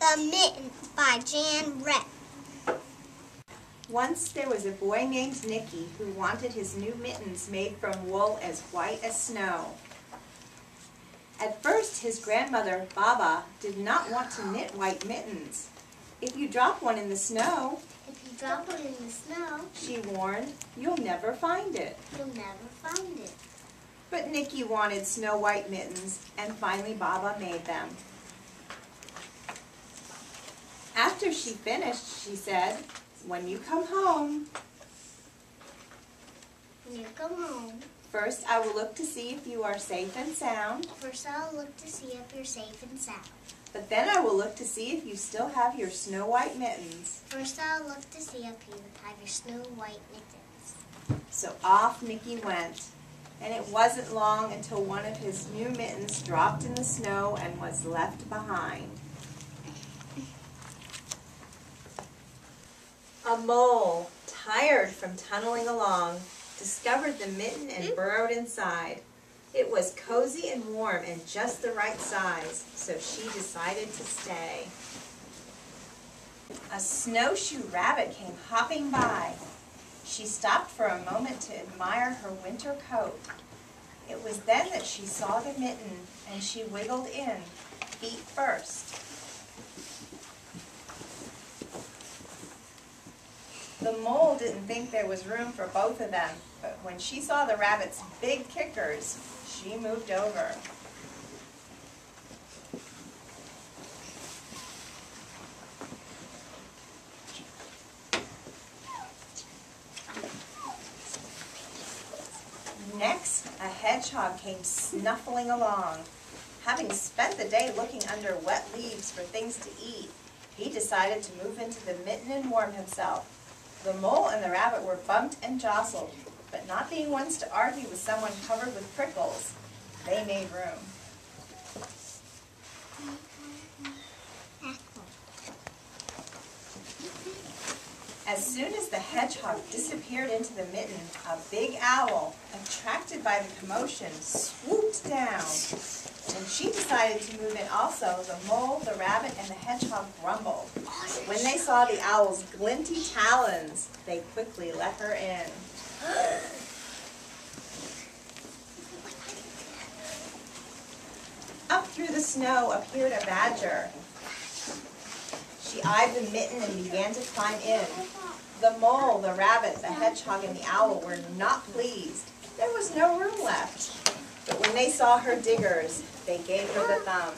The Mitten by Jan Rett. Once there was a boy named Nicky who wanted his new mittens made from wool as white as snow. At first, his grandmother, Baba, did not want to knit white mittens. If you drop one in the snow, she warned, you'll never find it. But Nicky wanted snow white mittens, and finally Baba made them. After she finished, she said, when you come home, first I will look to see if you are safe and sound. But then I will look to see if you still have your snow white mittens. So off Nicky went, and it wasn't long until one of his new mittens dropped in the snow and was left behind. A mole, tired from tunneling along, discovered the mitten and burrowed inside. It was cozy and warm and just the right size, so she decided to stay. A snowshoe rabbit came hopping by. She stopped for a moment to admire her winter coat. It was then that she saw the mitten, and she wiggled in, feet first. The mole didn't think there was room for both of them, but when she saw the rabbit's big kickers, she moved over. Next, a hedgehog came snuffling along. Having spent the day looking under wet leaves for things to eat, he decided to move into the mitten and warm himself. The mole and the rabbit were bumped and jostled, but not being ones to argue with someone covered with prickles, they made room. As soon as the hedgehog disappeared into the mitten, a big owl, attracted by the commotion, swooped down. When she decided to move in also, the mole, the rabbit, and the hedgehog grumbled. When they saw the owl's glinty talons, they quickly let her in. Up through the snow appeared a badger. She eyed the mitten and began to climb in. The mole, the rabbit, the hedgehog, and the owl were not pleased. There was no room left. But when they saw her diggers, they gave her the thumb.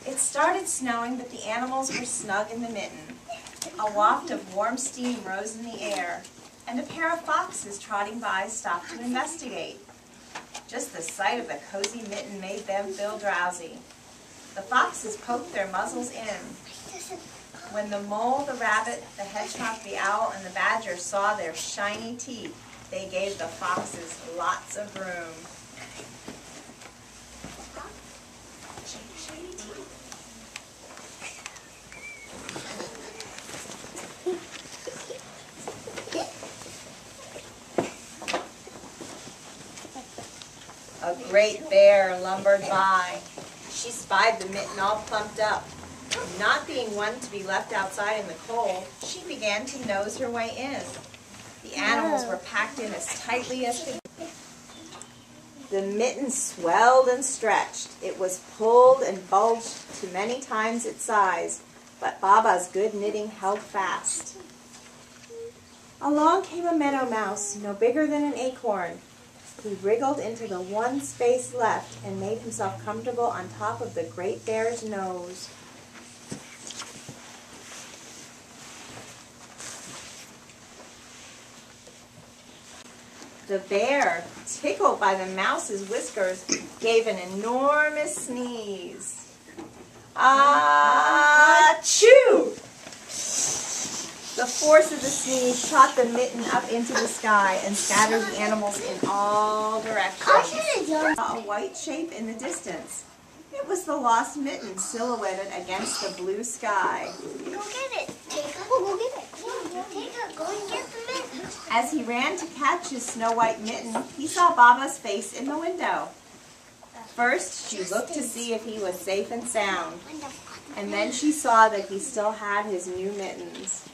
It started snowing, but the animals were snug in the mitten. A waft of warm steam rose in the air, and a pair of foxes trotting by stopped to investigate. Just the sight of the cozy mitten made them feel drowsy. The foxes poked their muzzles in. When the mole, the rabbit, the hedgehog, the owl, and the badger saw their shiny teeth, they gave the foxes lots of room. A great bear lumbered by. She spied the mitten all plumped up. Not being one to be left outside in the cold, she began to nose her way in. The animals were packed in as tightly as could be. The mitten swelled and stretched. It was pulled and bulged to many times its size, but Baba's good knitting held fast. Along came a meadow mouse, no bigger than an acorn. He wriggled into the one space left and made himself comfortable on top of the great bear's nose. The bear, tickled by the mouse's whiskers, gave an enormous sneeze. Achoo! The force of the sneeze shot the mitten up into the sky and scattered the animals in all directions. A white shape in the distance. It was the lost mitten silhouetted against the blue sky. Go get it, Jacob. Go get it. Jacob, go and get the mitten. As he ran to catch his snow white mitten, he saw Baba's face in the window. First, she looked to see if he was safe and sound, and then she saw that he still had his new mittens.